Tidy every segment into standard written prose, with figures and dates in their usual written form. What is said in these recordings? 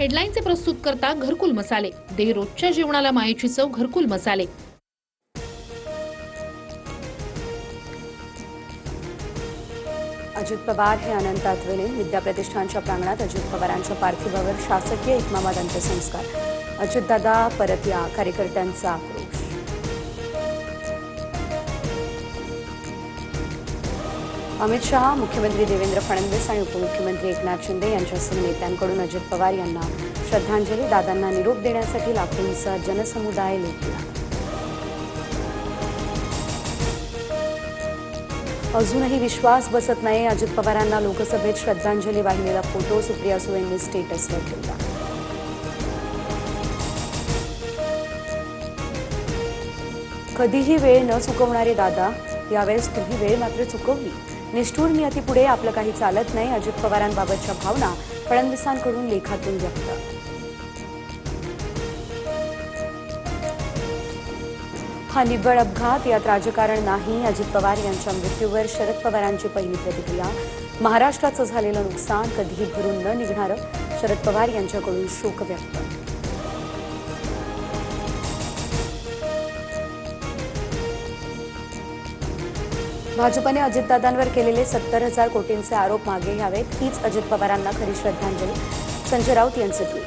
हेडलाईनचे प्रस्तुत करता घरकुल मसाले. दे रोजच्या जेवणाला मायेची चव घरकुल मसाले. अजित पवार हे अनंत आठवले. विद्याप्रतिष्ठानच्या प्रांगणात अजित पवारांच्या पार्थिवावर शासकीय इतमामात अंत्यसंस्कार. अजितदादा परत या, कार्यकर्त्यांचा आक्रोश. अमित शहा, मुख्यमंत्री देवेंद्र फडणवीस आणि उपमुख्यमंत्री एकनाथ शिंदे यांच्यासह नेत्यांकडून अजित पवार यांना श्रद्धांजली. दादांना निरोप देण्यासाठी लाखोंचा जनसमुदाय लोटला. अजूनही विश्वास बसत नाही. अजित पवारांना लोकसभेत श्रद्धांजली वाहिलेला फोटो सुप्रिया सुळेंनी स्टेटसवर ठेवला. कधीही वेळ न चुकवणारे दादा, यावेळेस तुम्ही वेळ मात्र चुकवली. निष्ठूर नियतीपुढे आपलं काही चालत नाही. अजित पवारांबाबतच्या भावना फडणवीसांकडून लेखातून व्यक्त. हा निव्वळ अपघात, यात राजकारण नाही. अजित पवार यांच्या मृत्यूवर शरद पवारांची पहिली प्रतिक्रिया. महाराष्ट्राचं झालेलं नुकसान कधीही भरून न निघणारं. शरद पवार यांच्याकडून शोक व्यक्त. भाजपने अजितदादांवर केलेले 70,000 कोटींचे आरोप मागे घ्यावेत. हीच अजित पवारांना खरी श्रद्धांजली. संजय राऊत यांचे ट्विट.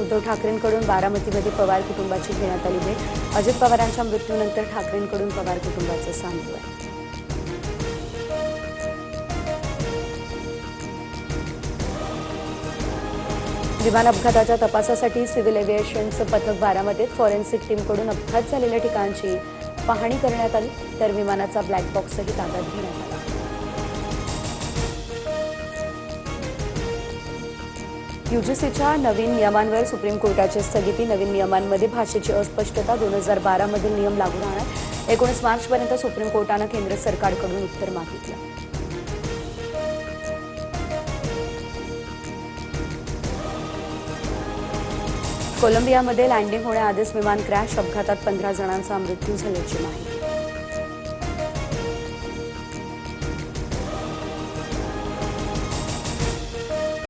उद्धव ठाकरेंकडून बारामतीमध्ये पवार कुटुंबाची घेण्यात आली भेट. अजित पवारांच्या मृत्यूनंतर ठाकरेंकडून पवार कुटुंबाचं सांत्वन. विमान अपघाताच्या तपासासाठी सिव्हिल एव्हिएशनचं पथक बारामतीत फॉरेन्सिक टीमकडून अपघात झालेल्या ठिकाणची पाहणी करण्यात आली. तर विमानाचा ब्लॅक बॉक्सही ताब्यात घेण्यात आला. यूजीसीच्या नवीन नियमांवर सुप्रीम कोर्टाची स्थगिती. नवीन नियमांमध्ये भाषेची अस्पष्टता. 2012 मधील नियम लागू राहणार. 19 मार्चपर्यंत सुप्रीम कोर्टानं केंद्र सरकारकडून उत्तर मागितलं. कोलंबियामध्ये लँडिंग होण्याआधीच विमान क्रॅश. अपघातात 15 जणांचा मृत्यू झाल्याची माहिती.